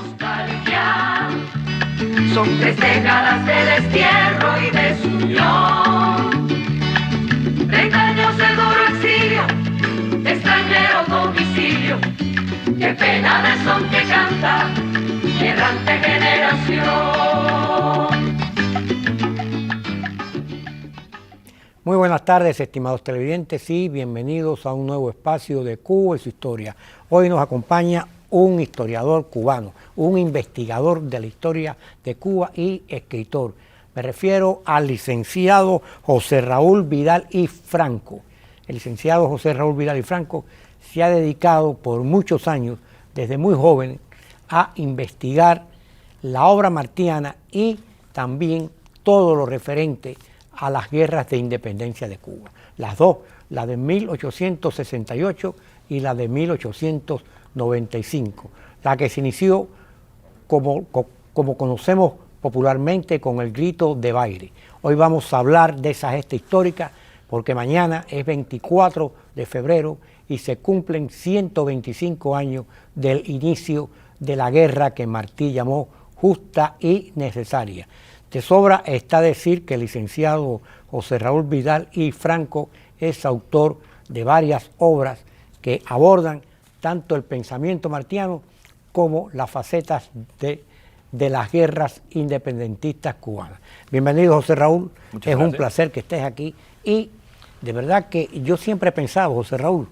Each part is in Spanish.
nostalgia. Son 3 décadas de destierro y desunión. 30 años de duro exilio, de extranjero domicilio. Qué pena de son que canta mi errante generación. Muy buenas tardes, estimados televidentes, y bienvenidos a un nuevo espacio de Cuba y su historia. Hoy nos acompaña un historiador cubano, un investigador de la historia de Cuba y escritor. Me refiero al licenciado José Raúl Vidal y Franco. El licenciado José Raúl Vidal y Franco se ha dedicado por muchos años, desde muy joven, a investigar la obra martiana y también todo lo referente a las guerras de independencia de Cuba. Las dos, la de 1868 y la de 1895, la que se inició como conocemos popularmente con el grito de Baire. Hoy vamos a hablar de esa gesta histórica porque mañana es 24 de febrero y se cumplen 125 años del inicio de la guerra que Martí llamó justa y necesaria. De sobra está decir que el licenciado José Raúl Vidal y Franco es autor de varias obras que abordan tanto el pensamiento martiano como las facetas de las guerras independentistas cubanas. Bienvenido, José Raúl. Muchas gracias. Un placer que estés aquí. Y de verdad que yo siempre he pensado, José Raúl,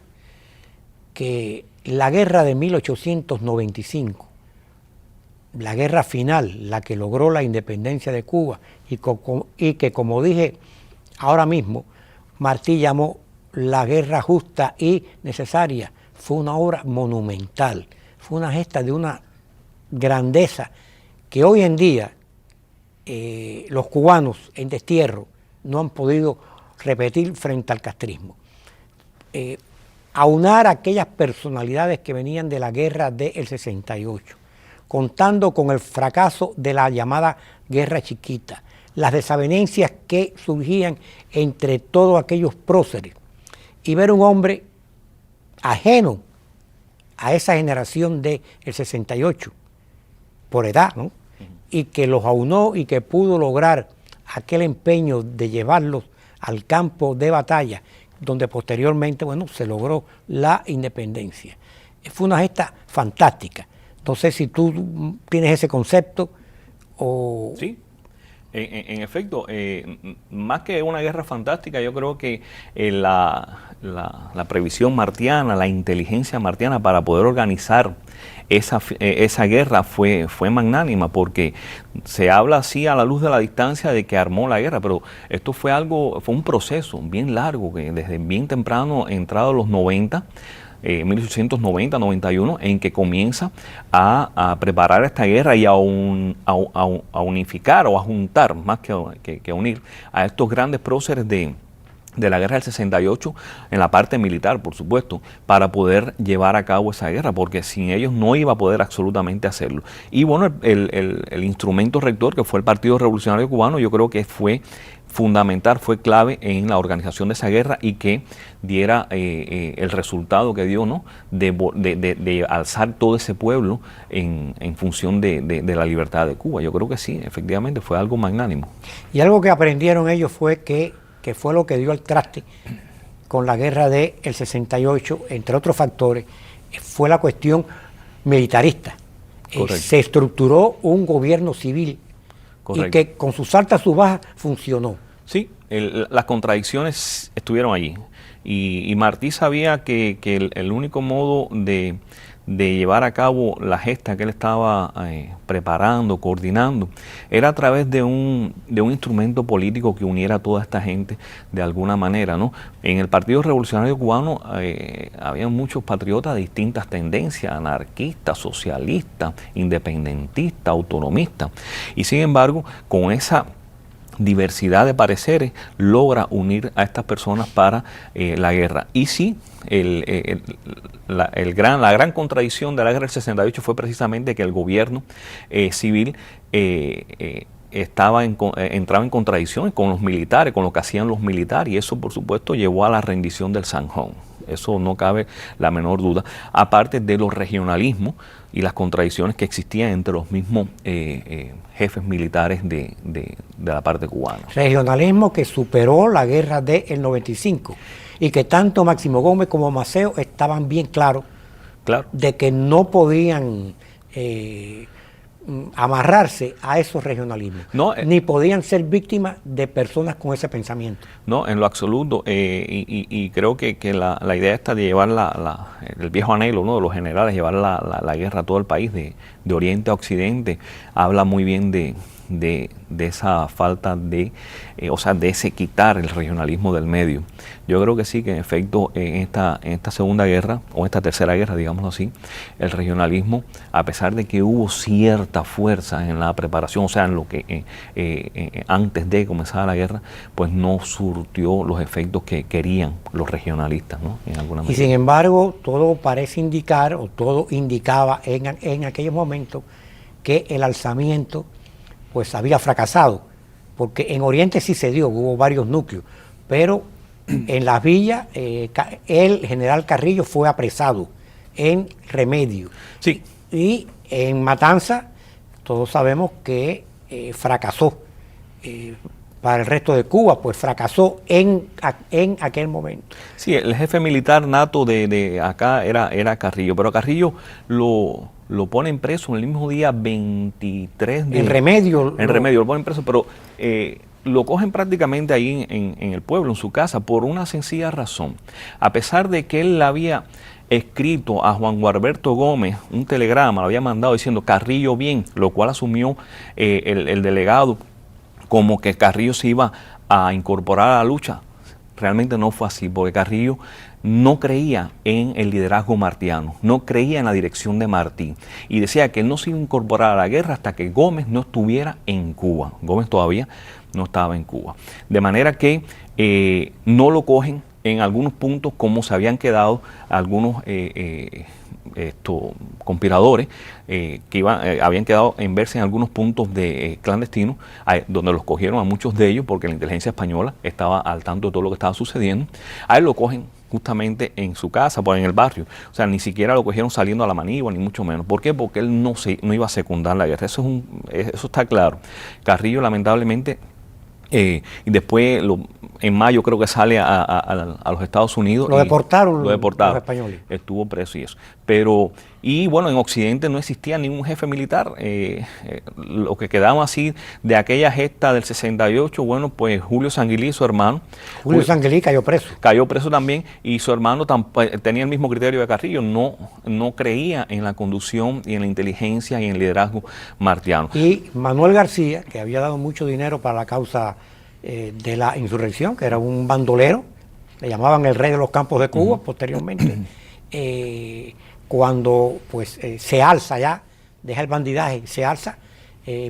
que la guerra de 1895, la guerra final, la que logró la independencia de Cuba y que, como dije ahora mismo, Martí llamó la guerra justa y necesaria, fue una obra monumental, fue una gesta de una grandeza que hoy en día los cubanos en destierro no han podido repetir frente al castrismo. Aunar a aquellas personalidades que venían de la guerra del 68, contando con el fracaso de la llamada Guerra Chiquita, las desavenencias que surgían entre todos aquellos próceres, y ver un hombre ajeno a esa generación del 68, por edad, ¿no? Y que los aunó y que pudo lograr aquel empeño de llevarlos al campo de batalla, donde posteriormente, bueno, se logró la independencia. Fue una gesta fantástica. No sé si tú tienes ese concepto o... Sí, en efecto, más que una guerra fantástica, yo creo que la previsión martiana, la inteligencia martiana para poder organizar esa guerra fue magnánima, porque se habla así a la luz de la distancia de que armó la guerra, pero esto fue un proceso bien largo, que desde bien temprano, entrado los 90, 1890-91, en que comienza a preparar esta guerra y a unificar o a juntar, más que unir, a estos grandes próceres de la guerra del 68 en la parte militar, por supuesto, para poder llevar a cabo esa guerra, porque sin ellos no iba a poder absolutamente hacerlo. Y bueno, el instrumento rector, que fue el Partido Revolucionario Cubano, yo creo que fue fundamental, fue clave en la organización de esa guerra y que diera el resultado que dio, ¿no? De alzar todo ese pueblo en función de la libertad de Cuba. Yo creo que sí, efectivamente fue algo magnánimo. Y algo que aprendieron ellos fue que fue lo que dio al traste con la guerra del 68, entre otros factores, fue la cuestión militarista. Se estructuró un gobierno civil. Correcto. Y que con sus altas, sus bajas, funcionó. Sí, las contradicciones estuvieron allí. Y Martí sabía que el único modo de llevar a cabo la gesta que él estaba preparando, coordinando, era a través de un instrumento político que uniera a toda esta gente de alguna manera, ¿no? En el Partido Revolucionario Cubano había muchos patriotas de distintas tendencias, anarquistas, socialistas, independentistas, autonomistas, y sin embargo, con esa diversidad de pareceres, logra unir a estas personas para la guerra. Y sí, la gran contradicción de la guerra del 68 fue precisamente que el gobierno civil entraba en contradicciones con los militares, con lo que hacían los militares, y eso por supuesto llevó a la rendición del Sanjón. Eso no cabe la menor duda, aparte de los regionalismos y las contradicciones que existían entre los mismos jefes militares de la parte cubana. Regionalismo que superó la guerra del 95 y que tanto Máximo Gómez como Maceo estaban bien claros de que no podían amarrarse a esos regionalismos, ni podían ser víctimas de personas con ese pensamiento. No, en lo absoluto, y creo que la idea esta de llevar el viejo anhelo, ¿no?, de los generales, llevar la guerra a todo el país, de Oriente a Occidente, habla muy bien de esa falta de ese quitar el regionalismo del medio. Yo creo que sí, que en efecto en esta segunda guerra, o esta tercera guerra, digámoslo así, el regionalismo, a pesar de que hubo cierta fuerza en la preparación, o sea, en lo que antes de comenzar la guerra, pues no surtió los efectos que querían los regionalistas, ¿no?, en alguna medida. Y sin embargo, todo parece indicar, o todo indicaba en aquellos momentos, que el alzamiento pues había fracasado, porque en Oriente sí se dio, hubo varios núcleos, pero en las villas el general Carrillo fue apresado en Remedio. Sí. Y en Matanza todos sabemos que fracasó. Para el resto de Cuba, pues fracasó en aquel momento. Sí, el jefe militar nato de acá era Carrillo, pero Carrillo lo ponen preso en el mismo día 23 de... En Remedio. En Remedio lo ponen preso, pero lo cogen prácticamente ahí en el pueblo, en su casa, por una sencilla razón. A pesar de que él había escrito a Juan Gualberto Gómez un telegrama, lo había mandado diciendo Carrillo bien, lo cual asumió el delegado como que Carrillo se iba a incorporar a la lucha. Realmente no fue así, porque Carrillo no creía en el liderazgo martiano, no creía en la dirección de Martí, y decía que él no se iba a incorporar a la guerra hasta que Gómez no estuviera en Cuba. Gómez todavía no estaba en Cuba. De manera que no lo cogen en algunos puntos como se habían quedado algunos conspiradores que habían quedado en verse en algunos puntos de clandestinos, donde los cogieron a muchos de ellos porque la inteligencia española estaba al tanto de todo lo que estaba sucediendo. A él lo cogen justamente en su casa, en el barrio. O sea, ni siquiera lo cogieron saliendo a la manigua, ni mucho menos. ¿Por qué? Porque él no iba a secundar la guerra. Eso está claro. Carrillo, lamentablemente, y después en mayo creo que sale a los Estados Unidos. Lo deportaron los españoles. Estuvo preso y eso. Pero, y bueno, en Occidente no existía ningún jefe militar. Lo que quedaba así de aquella gesta del 68, bueno, pues Julio Sanguilí, su hermano. Julio Sanguilí cayó preso. Cayó preso también, y su hermano tenía el mismo criterio de Carrillo, no creía en la conducción y en la inteligencia y en el liderazgo martiano. Y Manuel García, que había dado mucho dinero para la causa de la insurrección, que era un bandolero, le llamaban el rey de los campos de Cuba posteriormente, cuando pues se alza ya, deja el bandidaje, se alza,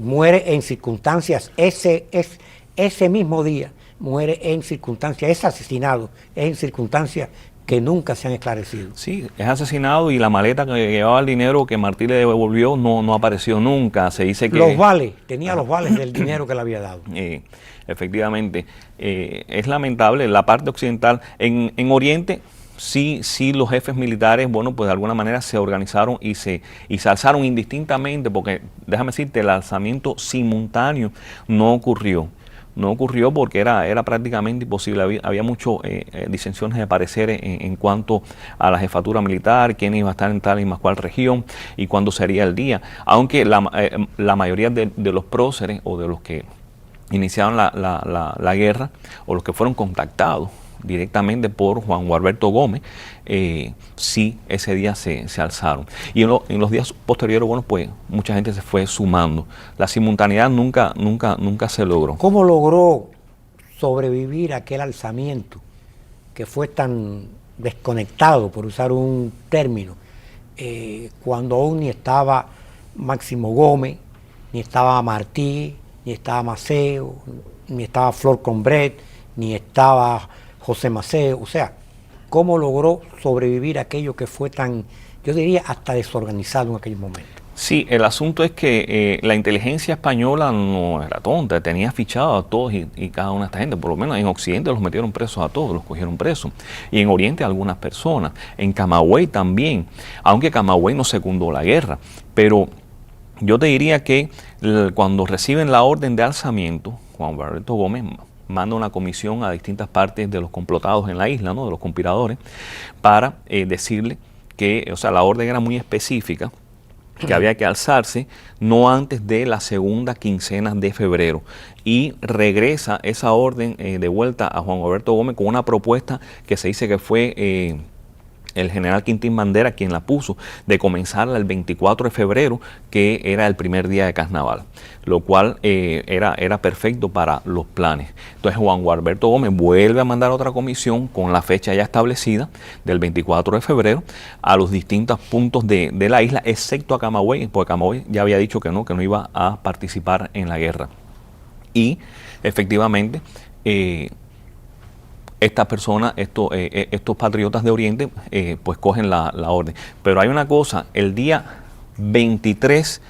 muere en circunstancias, ese mismo día muere en circunstancias, es asesinado en circunstancias que nunca se han esclarecido. Sí, es asesinado, y la maleta que llevaba el dinero que Martí le devolvió no apareció nunca. Se dice que... Los vales, tenía los vales del dinero que le había dado. Efectivamente, es lamentable la parte occidental. En Oriente, sí los jefes militares, bueno, pues de alguna manera se organizaron y se alzaron indistintamente, porque déjame decirte, el alzamiento simultáneo no ocurrió. No ocurrió porque era prácticamente imposible. Había muchas disensiones de pareceres en cuanto a la jefatura militar, quién iba a estar en tal y más cual región y cuándo sería el día. Aunque la mayoría de los próceres, o de los que iniciaron la guerra, o los que fueron contactados directamente por Juan Gualberto Gómez, sí, ese día se alzaron. Y en los días posteriores, bueno, pues mucha gente se fue sumando. La simultaneidad nunca se logró. ¿Cómo logró sobrevivir aquel alzamiento que fue tan desconectado, por usar un término, cuando aún ni estaba Máximo Gómez, ni estaba Martí, ni estaba Maceo, ni estaba Flor Combret, ni estaba José Maceo? O sea, ¿cómo logró sobrevivir aquello que fue tan, yo diría, hasta desorganizado en aquel momento? Sí, el asunto es que la inteligencia española no era tonta, tenía fichado a todos y cada una de esta gente, por lo menos en Occidente los metieron presos a todos, los cogieron presos, y en Oriente a algunas personas, en Camagüey también, aunque Camagüey no secundó la guerra, pero yo te diría que cuando reciben la orden de alzamiento, Juan Gualberto Gómez manda una comisión a distintas partes de los complotados en la isla, ¿no?, de los conspiradores, para decirle que, o sea, la orden era muy específica, que había que alzarse no antes de la segunda quincena de febrero, y regresa esa orden de vuelta a Juan Gualberto Gómez con una propuesta que se dice que fue el general Quintín Bandera quien la puso, de comenzarla el 24 de febrero, que era el primer día de carnaval, lo cual era perfecto para los planes. Entonces Juan Gualberto Gómez vuelve a mandar otra comisión con la fecha ya establecida del 24 de febrero a los distintos puntos de la isla, excepto a Camagüey, porque Camagüey ya había dicho que no iba a participar en la guerra. Y efectivamente estas personas, estos patriotas de Oriente, pues cogen la orden. Pero hay una cosa, el día 23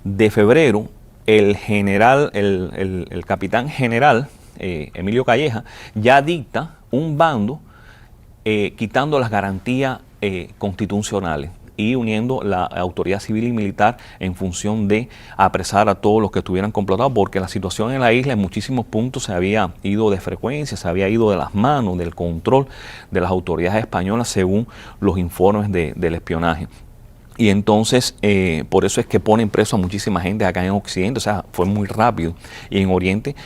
de febrero, el general, el capitán general, Emilio Calleja, ya dicta un bando quitando las garantías constitucionales y uniendo la autoridad civil y militar en función de apresar a todos los que estuvieran complotados, porque la situación en la isla en muchísimos puntos se había ido de frecuencia, se había ido de las manos, del control de las autoridades españolas según los informes del espionaje. Y entonces, por eso es que ponen preso a muchísima gente acá en Occidente, o sea, fue muy rápido, y en Oriente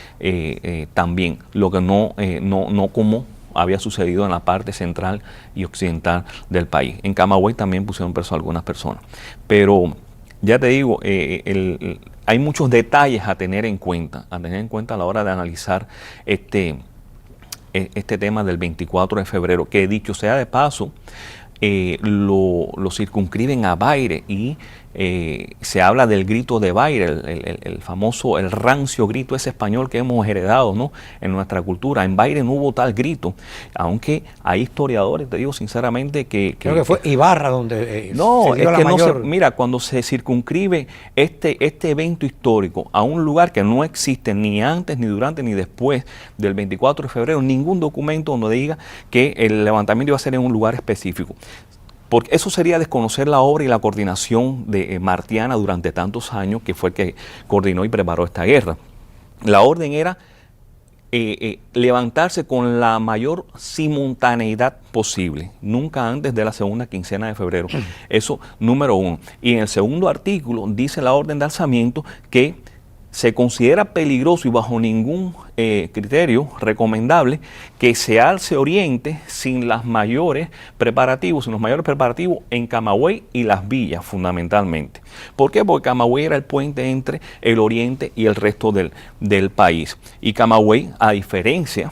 también, lo que no como había sucedido en la parte central y occidental del país. En Camagüey también pusieron preso a algunas personas. Pero ya te digo, hay muchos detalles a tener en cuenta a la hora de analizar este tema del 24 de febrero, que dicho sea de paso, lo circunscriben a Baire y se habla del grito de Baire, el famoso, el rancio grito ese español que hemos heredado, ¿no?, en nuestra cultura. En Baire no hubo tal grito, aunque hay historiadores, te digo sinceramente, creo que fue Ibarra donde no, se dio es que la mayor... mira, cuando se circunscribe este evento histórico a un lugar que no existe ni antes, ni durante, ni después del 24 de febrero, ningún documento donde diga que el levantamiento iba a ser en un lugar específico. Porque eso sería desconocer la obra y la coordinación de Martiana durante tantos años, que fue el que coordinó y preparó esta guerra. La orden era levantarse con la mayor simultaneidad posible, nunca antes de la segunda quincena de febrero. Eso, número uno. Y en el segundo artículo dice la orden de alzamiento que se considera peligroso y bajo ningún criterio recomendable que se alce Oriente sin los mayores preparativos en Camagüey y Las Villas, fundamentalmente. ¿Por qué? Porque Camagüey era el puente entre el Oriente y el resto del país. Y Camagüey, a diferencia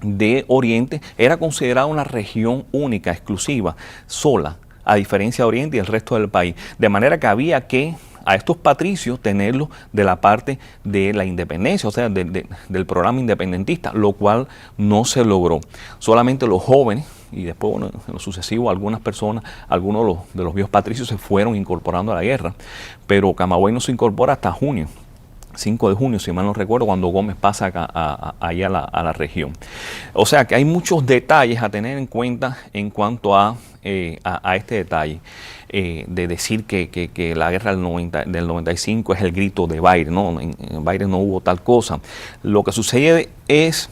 de Oriente, era considerada una región única, exclusiva, sola, a diferencia de Oriente y el resto del país. De manera que había que a estos patricios tenerlos de la parte de la independencia, o sea, del programa independentista, lo cual no se logró. Solamente los jóvenes, y después, bueno, en lo sucesivo, algunas personas, algunos de los viejos patricios se fueron incorporando a la guerra, pero Camagüey no se incorpora hasta junio. 5 de junio, si mal no recuerdo, cuando Gómez pasa allá a la región. O sea que hay muchos detalles a tener en cuenta en cuanto a este detalle de decir que la guerra del 95 es el grito de Baire. No, en Baire no hubo tal cosa. Lo que sucede es,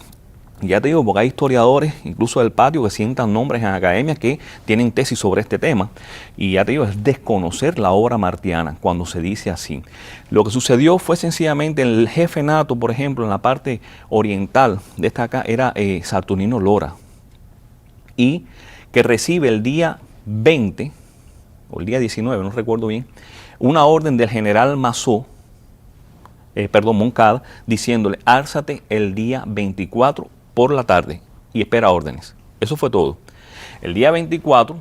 ya te digo, porque hay historiadores, incluso del patio, que sientan nombres en academias que tienen tesis sobre este tema, y ya te digo, es desconocer la obra martiana cuando se dice así. Lo que sucedió fue sencillamente el jefe nato, por ejemplo, en la parte oriental de esta acá, era Saturnino Lora, y que recibe el día 20, o el día 19, no recuerdo bien, una orden del general Moncada, diciéndole, álzate el día 24 por la tarde y espera órdenes. Eso fue todo. El día 24,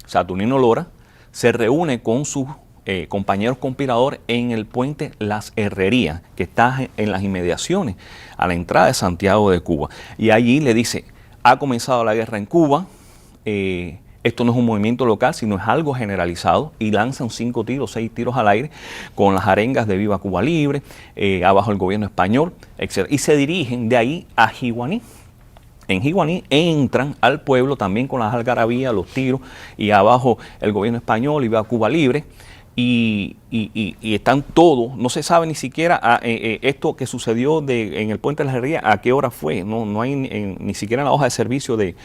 Saturnino Lora se reúne con sus compañeros conspiradores en el puente Las Herrerías, que está en las inmediaciones a la entrada de Santiago de Cuba. Y allí le dice, ha comenzado la guerra en Cuba, esto no es un movimiento local, sino es algo generalizado, y lanzan 5 tiros, 6 tiros al aire con las arengas de Viva Cuba Libre, abajo el gobierno español, etc. Y se dirigen de ahí a Jiguaní. En Jiguaní entran al pueblo también con las algarabías, los tiros, y abajo el gobierno español y Viva Cuba Libre. Y están todos, no se sabe ni siquiera esto que sucedió en el Puente de la Herrería, a qué hora fue, no hay ni siquiera en la hoja de servicio de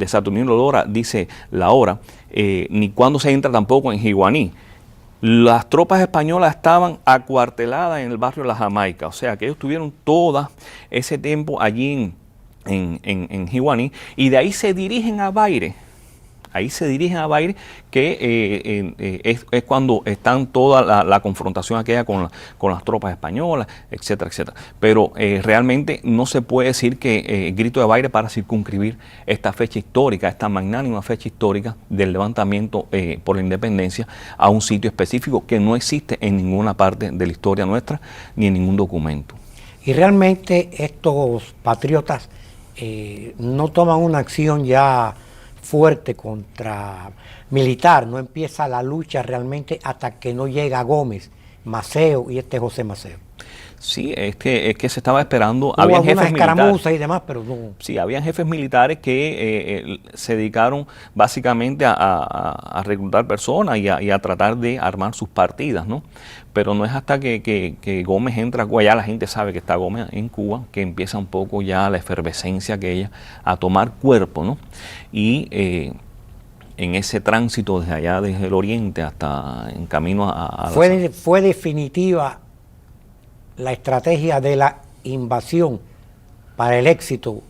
Saturnino Lora dice la hora, ni cuándo se entra tampoco en Jiguaní. Las tropas españolas estaban acuarteladas en el barrio La Jamaica, o sea que ellos tuvieron todo ese tiempo allí en Jiguaní, y de ahí se dirigen a Baire. Ahí se dirigen a Baire, que es cuando están toda la confrontación aquella con las tropas españolas, etcétera, etcétera. Pero realmente no se puede decir que Grito de Baire para circunscribir esta fecha histórica, esta magnánima fecha histórica del levantamiento por la independencia a un sitio específico que no existe en ninguna parte de la historia nuestra ni en ningún documento. Y realmente estos patriotas no toman una acción ya fuerte contra militar, no empieza la lucha realmente hasta que no llega Gómez, Maceo y José Maceo. Sí, es que se estaba esperando. Hubo habían algunas jefes escaramuzas militares y demás, pero no. Sí, habían jefes militares que se dedicaron básicamente a reclutar personas y a tratar de armar sus partidas, ¿no? Pero no es hasta que Gómez entra a Cuba, ya la gente sabe que está Gómez en Cuba, que empieza un poco ya la efervescencia aquella a tomar cuerpo, ¿no? Y en ese tránsito desde allá, desde el oriente hasta en camino a fue definitiva la estrategia de la invasión para el éxito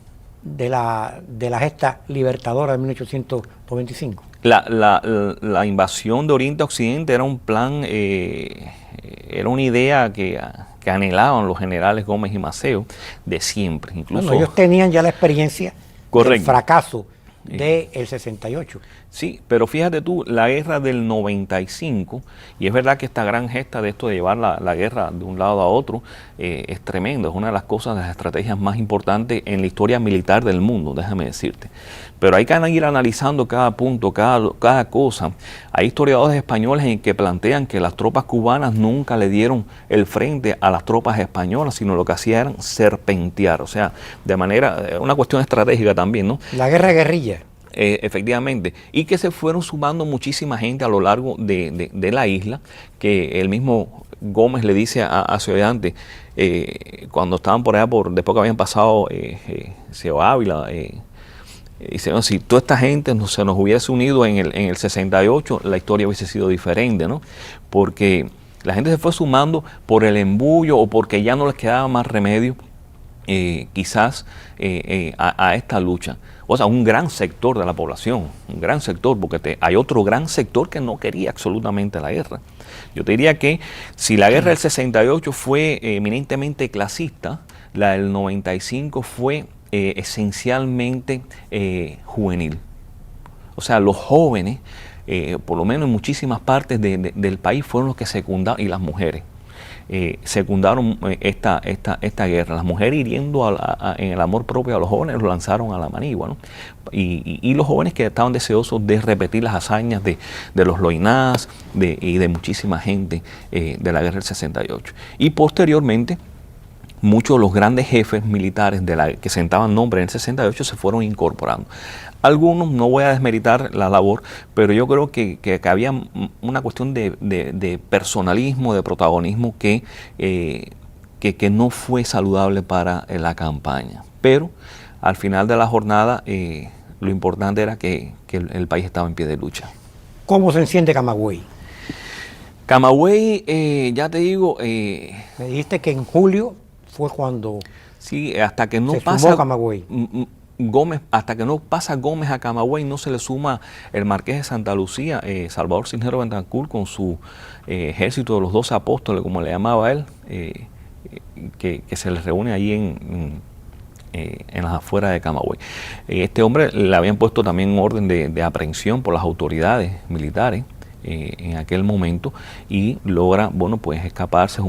de la gesta libertadora de 1895. La invasión de Oriente a Occidente era un plan, era una idea que anhelaban los generales Gómez y Maceo de siempre. Incluso Bueno, ellos tenían ya la experiencia del fracaso del 68. Sí, pero fíjate tú, la guerra del 95, y es verdad que esta gran gesta de esto de llevar la guerra de un lado a otro es tremendo, es una de las cosas, de las estrategias más importantes en la historia militar del mundo, déjame decirte. Pero hay que ir analizando cada punto, cada cosa. Hay historiadores españoles en que plantean que las tropas cubanas nunca le dieron el frente a las tropas españolas, sino lo que hacían era serpentear, o sea, de manera, una cuestión estratégica también, ¿no? La guerra de guerrilla. Efectivamente, y que se fueron sumando muchísima gente a lo largo de la isla, que el mismo Gómez le dice a su ayudante, cuando estaban por allá, después que habían pasado Seo Ávila, dice, no, si toda esta gente se nos hubiese unido en el 68, la historia hubiese sido diferente, ¿no? Porque la gente se fue sumando por el embullo o porque ya no les quedaba más remedio, quizás a esta lucha. O sea, un gran sector de la población, un gran sector, porque hay otro gran sector que no quería absolutamente la guerra. Yo te diría que si la guerra del 68 fue eminentemente clasista, la del 95 fue esencialmente juvenil. O sea, los jóvenes, por lo menos en muchísimas partes del país, fueron los que secundaron, y las mujeres. Secundaron esta guerra. Las mujeres hiriendo en el amor propio a los jóvenes, los lanzaron a la manigua, ¿no? Y los jóvenes que estaban deseosos de repetir las hazañas de los Loinás y de muchísima gente de la guerra del 68. Y posteriormente, muchos de los grandes jefes militares que sentaban nombre en el 68 se fueron incorporando. Algunos, no voy a desmeritar la labor, pero yo creo que había una cuestión de personalismo, de protagonismo que no fue saludable para la campaña. Pero al final de la jornada lo importante era que el país estaba en pie de lucha. ¿Cómo se enciende Camagüey? Camagüey, ya te digo... Me dijiste que en julio fue cuando sí, hasta que no se pasa sumó Camagüey. Gómez, hasta que no pasa Gómez a Camagüey, no se le suma el Marqués de Santa Lucía, Salvador Cisneros Bentancur, con su ejército de los 12 apóstoles, como le llamaba él, que se les reúne allí en las afueras de Camagüey. Este hombre le habían puesto también un orden de aprehensión por las autoridades militares en aquel momento, y logra, bueno, pues escaparse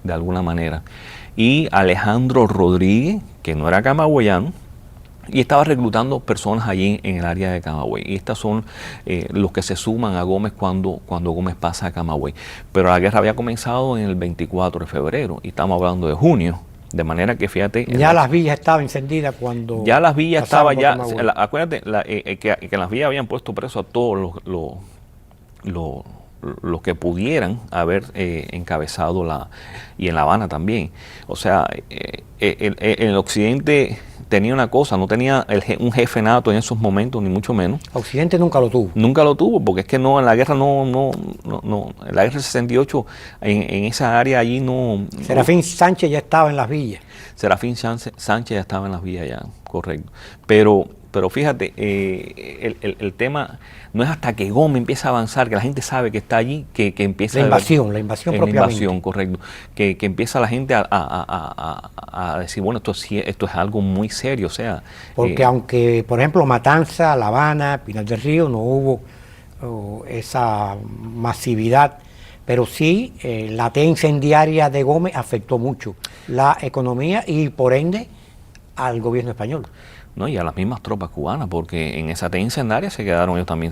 de alguna manera. Y Alejandro Rodríguez, que no era camagüeyano, y estaba reclutando personas allí en el área de Camagüey. Y estos son los que se suman a Gómez cuando Gómez pasa a Camagüey. Pero la guerra había comenzado en el 24 de febrero y estamos hablando de junio. De manera que fíjate... Ya las villas estaban encendidas cuando... Ya las villas estaban ya... Acuérdate que en las villas habían puesto preso a todos los que pudieran haber encabezado y en La Habana también. O sea, el occidente tenía una cosa, no tenía un jefe nato en esos momentos, ni mucho menos. Occidente nunca lo tuvo. Nunca lo tuvo, porque es que no, en la guerra en la guerra del 68, en esa área allí no... Serafín Sánchez ya estaba en las villas. Serafín Sánchez ya estaba en las villas ya, correcto. Pero fíjate, el tema no es hasta que Gómez empieza a avanzar, que la gente sabe que está allí, que empieza la invasión propiamente. La invasión, correcto. Que empieza la gente a decir, bueno, esto es algo muy serio, o sea... Porque aunque, por ejemplo, Matanza, La Habana, Pinar del Río, no hubo esa masividad, pero sí la T incendiaria de Gómez afectó mucho la economía y, por ende, al gobierno español. No, y a las mismas tropas cubanas, porque en esa T incendiaria se quedaron ellos también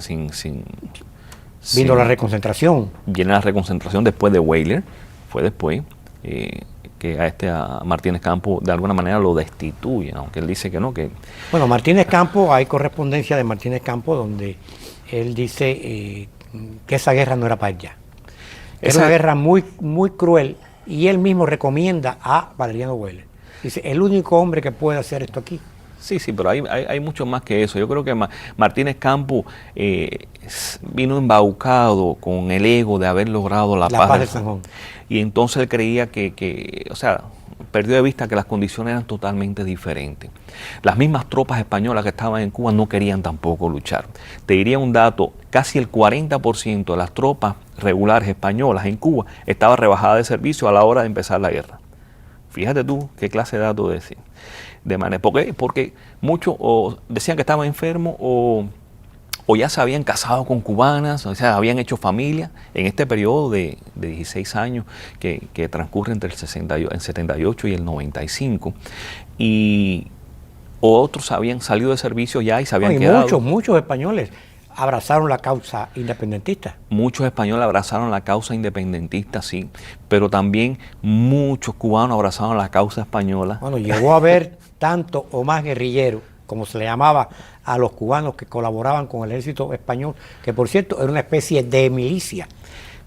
Vino la reconcentración. Viene la reconcentración después de Weyler, fue después que a Martínez Campos de alguna manera lo destituyen, aunque él dice que no, que... Bueno, Martínez Campos, hay correspondencia de Martínez Campos donde él dice que esa guerra no era para él ya. Era una guerra muy, muy cruel y él mismo recomienda a Valeriano Weyler. Dice, el único hombre que puede hacer esto aquí. Sí, pero hay mucho más que eso. Yo creo que Martínez Campos vino embaucado con el ego de haber logrado la paz de San Juan. Y entonces él creía o sea, perdió de vista que las condiciones eran totalmente diferentes. Las mismas tropas españolas que estaban en Cuba no querían tampoco luchar. Te diría un dato, casi el 40% de las tropas regulares españolas en Cuba estaba rebajada de servicio a la hora de empezar la guerra. Fíjate tú qué clase de dato decir. De manera, porque muchos decían que estaban enfermos o ya se habían casado con cubanas, o sea, habían hecho familia en este periodo de 16 años que transcurre entre el 78 y el 95. Y otros habían salido de servicio ya y se habían quedado. Muchos españoles abrazaron la causa independentista. Muchos españoles abrazaron la causa independentista, sí, pero también muchos cubanos abrazaron la causa española. Bueno, llegó a haber tanto o más guerrilleros, como se le llamaba a los cubanos que colaboraban con el ejército español, que por cierto era una especie de milicia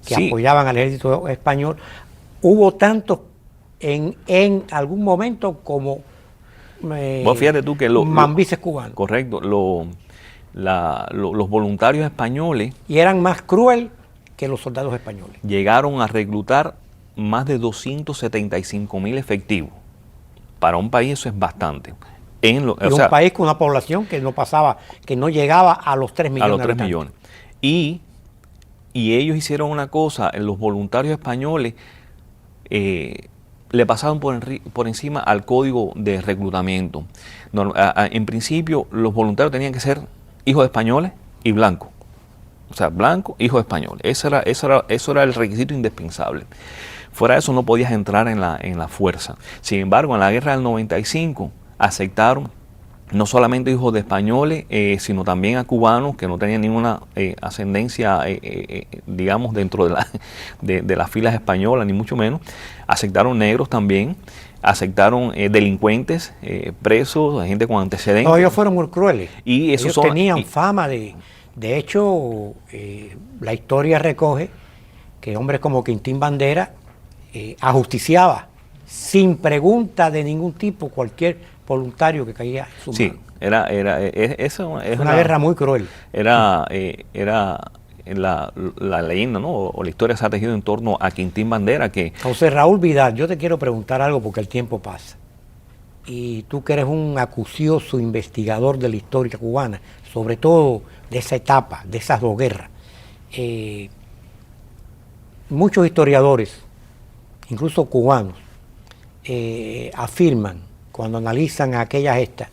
que apoyaban al ejército español. Hubo tantos en algún momento como fíjate tú que mambises cubanos. Correcto, los voluntarios españoles... Y eran más cruel que los soldados españoles. Llegaron a reclutar más de 275,000 efectivos. Para un país eso es bastante. Un país con una población que no llegaba a los 3 millones. A los 3 millones. Y ellos hicieron una cosa, los voluntarios españoles le pasaron por encima al código de reclutamiento. En principio, los voluntarios tenían que ser hijos de españoles y blancos. O sea, blanco, hijo de español. Eso era el requisito indispensable. Fuera de eso no podías entrar en la fuerza. Sin embargo, en la guerra del 95 aceptaron no solamente hijos de españoles, sino también a cubanos que no tenían ninguna ascendencia, digamos, dentro de las filas españolas, ni mucho menos. Aceptaron negros también, aceptaron delincuentes, presos, gente con antecedentes. No, ellos fueron muy crueles. Y ellos tenían fama de... De hecho, la historia recoge que hombres como Quintín Bandera ajusticiaba sin pregunta de ningún tipo cualquier voluntario que caía en su mano. Eso es una guerra muy cruel. Era la leyenda, ¿no? O la historia se ha tejido en torno a Quintín Bandera. José Raúl Vidal, yo te quiero preguntar algo porque el tiempo pasa. Y tú que eres un acucioso investigador de la historia cubana, sobre todo de esa etapa, de esas dos guerras. Muchos historiadores, incluso cubanos, afirman, cuando analizan aquella gesta,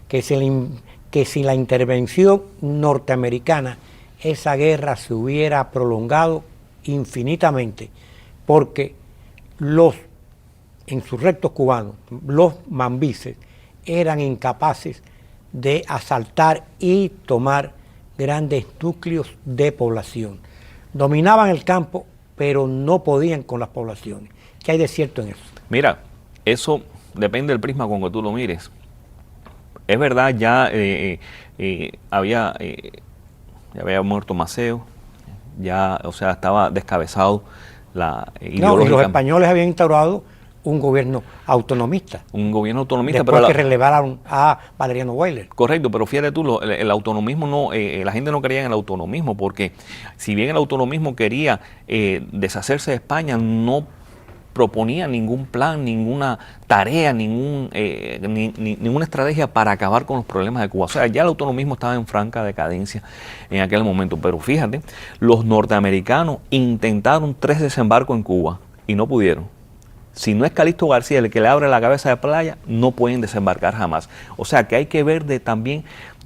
que sin la intervención norteamericana, esa guerra se hubiera prolongado infinitamente, porque los insurrectos cubanos, los mambises, eran incapaces de asaltar y tomar grandes núcleos de población. Dominaban el campo, pero no podían con las poblaciones. ¿Qué hay de cierto en eso? Mira, eso depende del prisma con que tú lo mires. Es verdad, ya había muerto Maceo, ya, o sea, estaba descabezado y los españoles habían instaurado un gobierno autonomista. Un gobierno autonomista. Después que relevaron a Valeriano Weyler. Correcto, pero fíjate tú, el autonomismo no, la gente no creía en el autonomismo, porque si bien el autonomismo quería deshacerse de España, no proponía ningún plan, ninguna tarea, ninguna estrategia para acabar con los problemas de Cuba. O sea, ya el autonomismo estaba en franca decadencia en aquel momento. Pero fíjate, los norteamericanos intentaron 3 desembarcos en Cuba y no pudieron. Si no es Calixto García el que le abre la cabeza de playa, no pueden desembarcar jamás. O sea que hay que ver también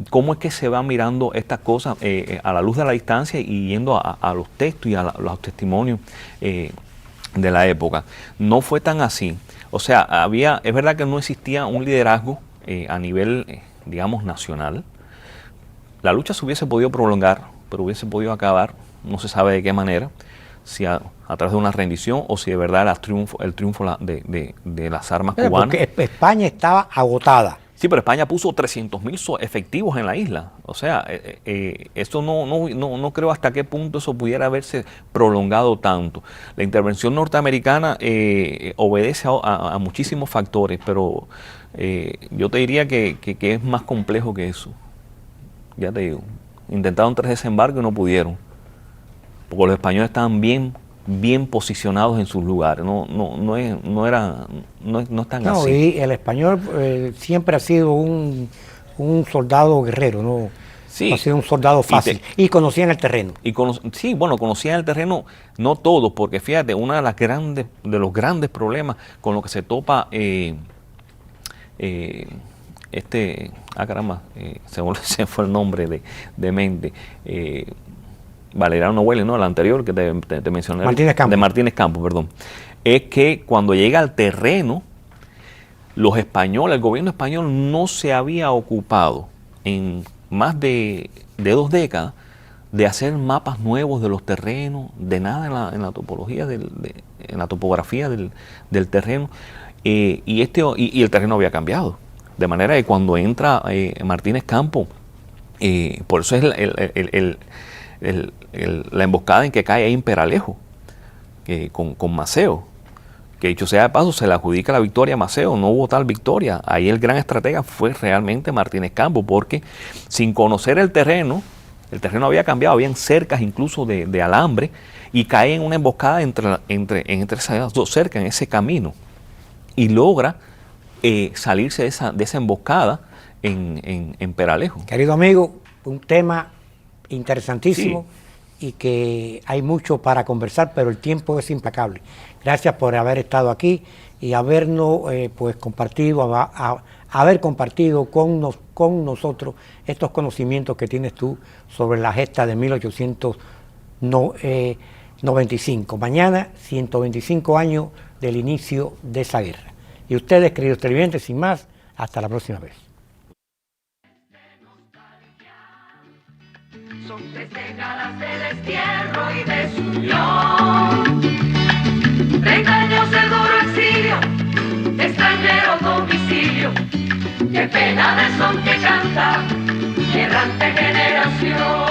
cómo es que se van mirando estas cosas a la luz de la distancia y yendo a los textos y a los testimonios de la época. No fue tan así. O sea, es verdad que no existía un liderazgo a nivel, digamos, nacional. La lucha se hubiese podido prolongar, pero hubiese podido acabar, no se sabe de qué manera, si a través de una rendición o si de verdad era el triunfo de las armas cubanas. Porque España estaba agotada. Sí, pero España puso 300.000 efectivos en la isla. O sea, esto no creo hasta qué punto eso pudiera haberse prolongado tanto. La intervención norteamericana obedece a muchísimos factores, pero yo te diría que es más complejo que eso. Ya te digo, intentaron 3 desembarcos y no pudieron, porque los españoles estaban bien posicionados en sus lugares, no es tan así. Y el español siempre ha sido un soldado guerrero, ¿no? Sí, ha sido un soldado fácil y conocían el terreno. Sí, bueno, conocían el terreno, no todos, porque fíjate, uno de los grandes problemas con lo que se topa se fue el nombre de mente. Valeriano Weyler, no, el anterior que te mencioné. Martínez Campos. De Martínez Campos, perdón. Es que cuando llega al terreno, los españoles, el gobierno español no se había ocupado en más de 2 décadas de hacer mapas nuevos de los terrenos, de nada en la topología, en la topografía del terreno, y el terreno había cambiado. De manera que cuando entra Martínez Campos, por eso es la emboscada en que cae ahí en Peralejo, con Maceo, que dicho sea de paso se le adjudica la victoria a Maceo, no hubo tal victoria. Ahí el gran estratega fue realmente Martínez Campos, porque sin conocer el terreno había cambiado, habían cercas incluso de alambre, y cae en una emboscada entre esas 2 cercas, en ese camino, y logra salirse de esa emboscada en Peralejo. Querido amigo, un tema interesantísimo, sí, y que hay mucho para conversar, pero el tiempo es implacable. Gracias por haber estado aquí y habernos haber compartido con nosotros estos conocimientos que tienes tú sobre la gesta de 1895. Mañana, 125 años del inicio de esa guerra. Y ustedes, queridos televidentes, sin más, hasta la próxima vez. Son 3 décadas de destierro y desunión, 30 años de duro exilio, extranjero domicilio, qué pena de son que canta, errante generación.